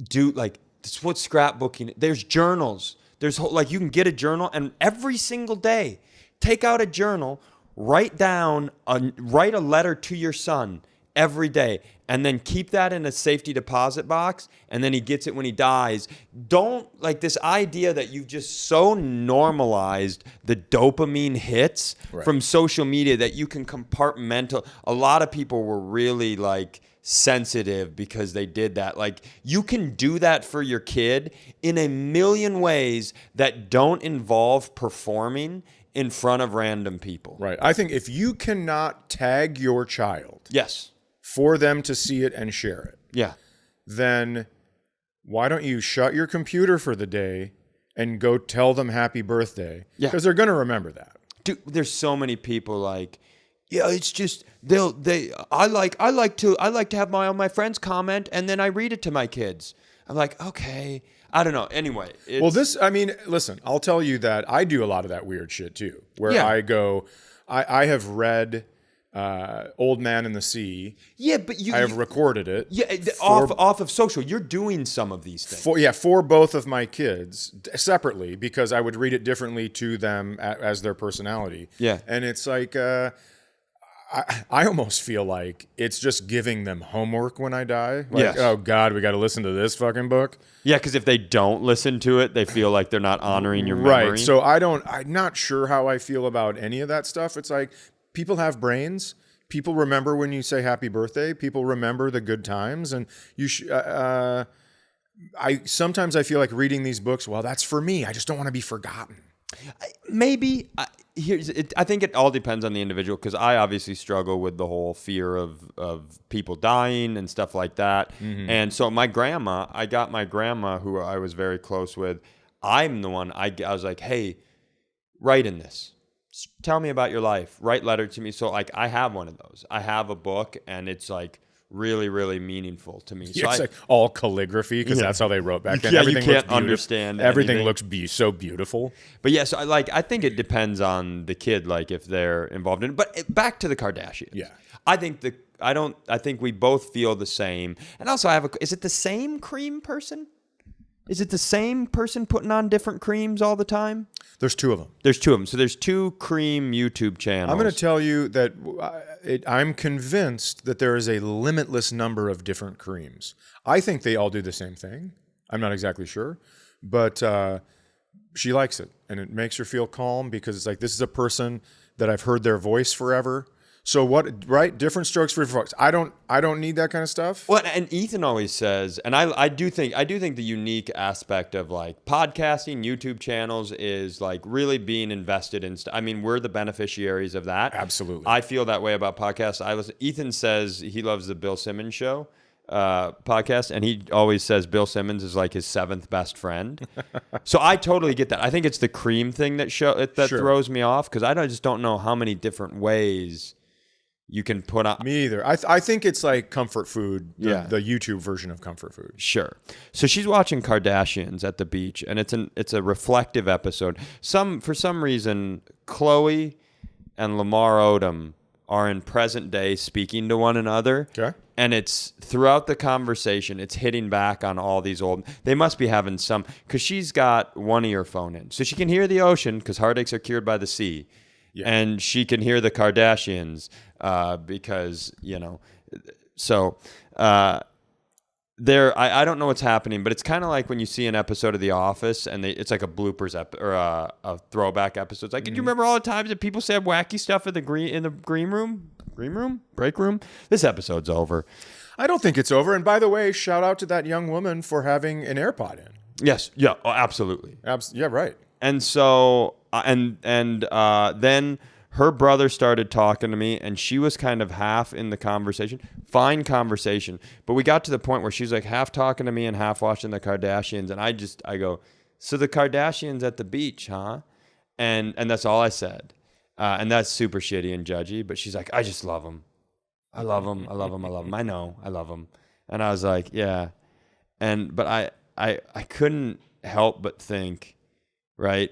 S2: do, like, that's what scrapbooking. There's journals. There's like, you can get a journal, and every single day, take out a journal, write a letter to your son every day, and then keep that in a safety deposit box, and then he gets it when he dies. Don't, like, this idea that you've just so normalized the dopamine hits from social media that you can compartmentalize. A lot of people were really, like, sensitive because they did that. Like, you can do that for your kid in a million ways that don't involve performing in front of random people.
S1: Right. I think if you cannot tag your child
S2: Yes.
S1: for them to see it and share it,
S2: Yeah.
S1: then why don't you shut your computer for the day and go tell them happy birthday?
S2: Yeah.
S1: Because they're going to remember that.
S2: Dude, there's so many people like, yeah, it's just I like to have all my friends comment and then I read it to my kids. I'm like, okay, I don't know. Anyway,
S1: listen, I'll tell you that I do a lot of that weird shit too, where
S2: Yeah.
S1: I have read Old Man in the Sea.
S2: Yeah, but
S1: I have recorded it.
S2: Yeah, off of social. You're doing some of these things.
S1: For both of my kids separately, because I would read it differently to them as their personality.
S2: Yeah.
S1: And it's like, I almost feel like it's just giving them homework when I die. Like,
S2: Yes.
S1: oh God, we got to listen to this fucking book.
S2: Yeah, because if they don't listen to it, they feel like they're not honoring your memory.
S1: Right. So I'm not sure how I feel about any of that stuff. It's like people have brains. People remember when you say happy birthday. People remember the good times. And you sometimes I feel like reading these books, well, that's for me. I just don't want to be forgotten.
S2: Maybe I think it all depends on the individual, because I obviously struggle with the whole fear of people dying and stuff like that.
S1: Mm-hmm.
S2: And so I got my grandma, who I was very close with. I'm the one, I was like, hey, write in this. Tell me about your life. Write letter to me. So like I have one of those. I have a book, and it's like really, really meaningful to me. So
S1: It's like all calligraphy because that's how they wrote back then.
S2: Yeah,
S1: Everything
S2: you can't
S1: looks beautiful.
S2: understand
S1: Everything
S2: anything.
S1: looks so beautiful.
S2: But yes, I think it depends on the kid, like if they're involved in it. But back to the Kardashians.
S1: Yeah.
S2: I think we both feel the same. And also is it the same cream person? Is it the same person putting on different creams all the time?
S1: There's two of them.
S2: There's two of them. So there's two cream YouTube channels.
S1: I'm going to tell you that I'm convinced that there is a limitless number of different creams. I think they all do the same thing. I'm not exactly sure, but she likes it, and it makes her feel calm because it's like, this is a person that I've heard their voice forever. So right? Different strokes for different folks. I don't need that kind of stuff.
S2: Well, and Ethan always says, and I do think the unique aspect of like podcasting, YouTube channels is like really being invested in I mean, we're the beneficiaries of that.
S1: Absolutely.
S2: I feel that way about podcasts. Ethan says he loves the Bill Simmons show podcast, and he always says Bill Simmons is like his 7th best friend. So I totally get that. I think it's the cream thing that
S1: Sure.
S2: throws me off, because I just don't know how many different ways you can put on.
S1: Me either. I think it's like comfort food,
S2: Yeah.
S1: the YouTube version of comfort food.
S2: Sure. So she's watching Kardashians at the beach, and it's a reflective episode. For some reason, Chloe and Lamar Odom are in present day speaking to one another.
S1: Okay.
S2: And it's throughout the conversation, it's hitting back on all these they must be having because she's got one earphone in. So she can hear the ocean, because heartaches are cured by the sea. Yeah. And she can hear the Kardashians because, so I don't know what's happening, but it's kind of like when you see an episode of The Office and it's like a bloopers or a throwback episode. It's like, did you remember all the times that people said wacky stuff in the green room? Break room? This episode's over.
S1: I don't think it's over. And by the way, shout out to that young woman for having an AirPod in.
S2: Yes. Yeah. Oh, absolutely.
S1: Yeah, right.
S2: And so, then her brother started talking to me, and she was kind of half in the conversation. Fine conversation. But we got to the point where she's like half talking to me and half watching the Kardashians. And I go, so the Kardashians at the beach, huh? And that's all I said. And that's super shitty and judgy. But she's like, I just love them. I love them. I love them. I love them. I know. I love them. And I was like, yeah. But I couldn't help but think, right?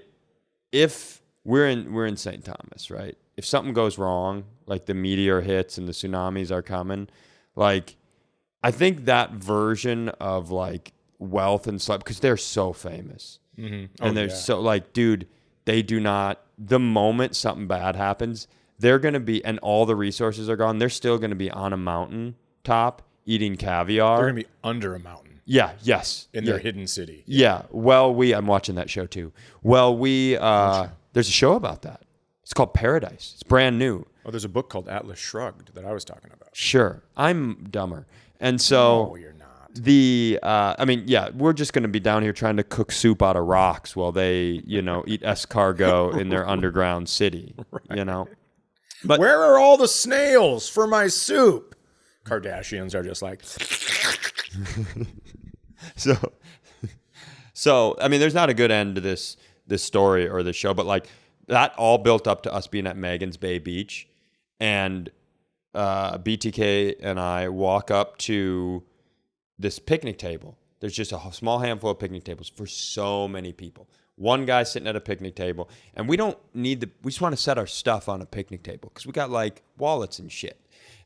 S2: If we're in St. Thomas, right? If something goes wrong, like the meteor hits and the tsunamis are coming, like I think that version of like wealth and stuff, because they're so famous, and they're so like, dude, they do not. The moment something bad happens, they're gonna be, and all the resources are gone. They're still gonna be on a mountain top eating caviar.
S1: They're going to be under a mountain.
S2: Yeah. Yes.
S1: In their hidden city.
S2: Yeah. Well, I'm watching that show too. Well, there's a show about that. It's called Paradise. It's brand new.
S1: Oh, there's a book called Atlas Shrugged that I was talking about.
S2: Sure. I'm dumber. And so
S1: No, you're not.
S2: We're just going to be down here trying to cook soup out of rocks while they, eat escargot in their underground city, But
S1: where are all the snails for my soup? Kardashians are just like...
S2: So I mean, there's not a good end to this story or this show, but like that all built up to us being at Megan's Bay Beach, and BTK and I walk up to this picnic table. There's just a small handful of picnic tables for so many people. One guy sitting at a picnic table, and we just want to set our stuff on a picnic table because we got like wallets and shit.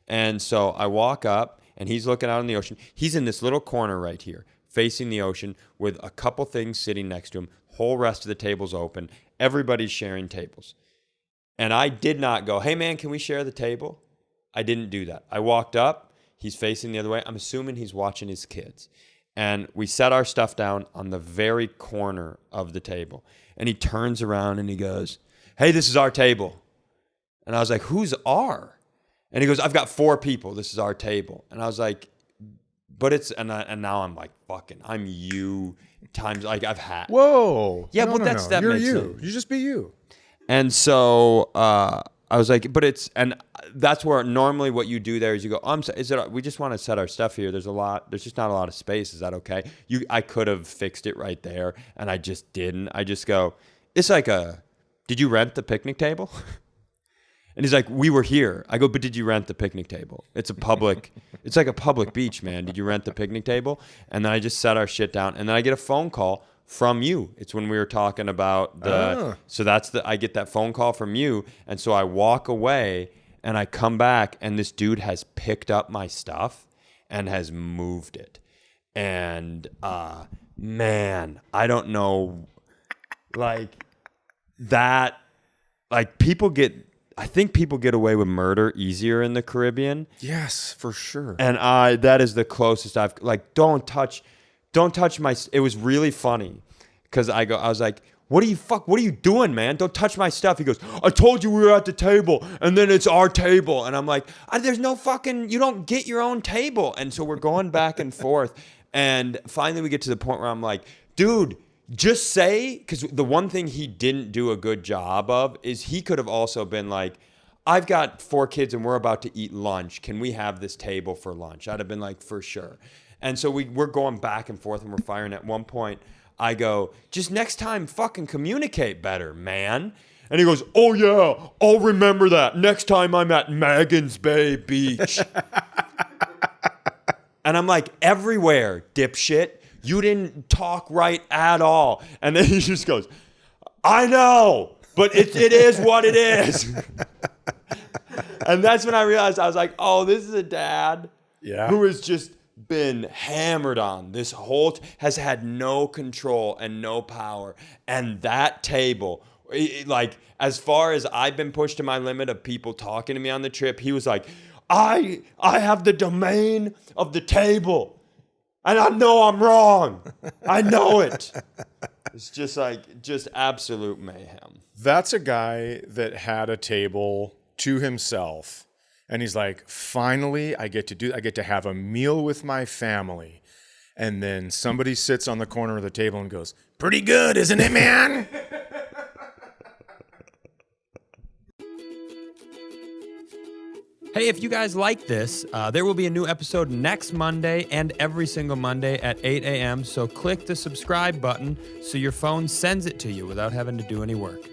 S2: And so I walk up, and he's looking out on the ocean. He's in this little corner right here, facing the ocean, with a couple things sitting next to him. Whole rest of the table's open. Everybody's sharing tables. And I did not go, hey man, can we share the table? I didn't do that. I walked up. He's facing the other way. I'm assuming he's watching his kids. And we set our stuff down on the very corner of the table. And he turns around and he goes, "Hey, this is our table." And I was like, "Who's our?" And he goes, "I've got 4 people. This is our table." And I was like, "But it's," and now I'm like, fucking, I'm you times, like I've had.
S1: Whoa.
S2: Yeah,
S1: no,
S2: but
S1: no,
S2: that's,
S1: no.
S2: that
S1: You're
S2: makes
S1: you.
S2: sense.
S1: You just be you.
S2: And so I was like, but it's, and that's where normally what you do there is you go, we just want to set our stuff here. There's just not a lot of space. Is that okay? I could have fixed it right there, and I just didn't. I just go, it's like did you rent the picnic table? And he's like, "We were here." I go, "But did you rent the picnic table? It's like a public beach, man. Did you rent the picnic table?" And then I just set our shit down, and then I get a phone call from you. It's when we were talking about I get that phone call from you. And so I walk away and I come back and this dude has picked up my stuff and has moved it. And, man, I don't know, like that, like I think people get away with murder easier in the Caribbean.
S1: Yes, for sure.
S2: And that is the closest I've, like, don't touch my, it was really funny because I was like, what are you doing, man? Don't touch my stuff. He goes, "I told you we were at the table and then it's our table." And I'm like, there's no fucking, you don't get your own table. And so we're going back and forth. And finally we get to the point where I'm like, dude, just say, because the one thing he didn't do a good job of is he could have also been like, "I've got 4 kids and we're about to eat lunch. Can we have this table for lunch?" I'd have been like, "For sure." And so we're going back and forth and we're firing. At one point, I go, "Just next time, fucking communicate better, man." And he goes, "Oh yeah, I'll remember that. Next time I'm at Maggins Bay Beach." And I'm like, "Everywhere, dipshit. You didn't talk right at all." And then he just goes, "I know, but it is what it is." And that's when I realized, I was like, oh, this is a dad who has just been hammered on this whole, has had no control and no power. And that table, like, as far as I've been pushed to my limit of people talking to me on the trip, he was like, I have the domain of the table. And I know I'm wrong. I know it. It's just like, just absolute mayhem.
S1: That's a guy that had a table to himself. And he's like, finally, I get to have a meal with my family. And then somebody sits on the corner of the table and goes, "Pretty good, isn't it, man?"
S4: Hey, if you guys like this, there will be a new episode next Monday and every single Monday at 8 a.m. So click the subscribe button so your phone sends it to you without having to do any work.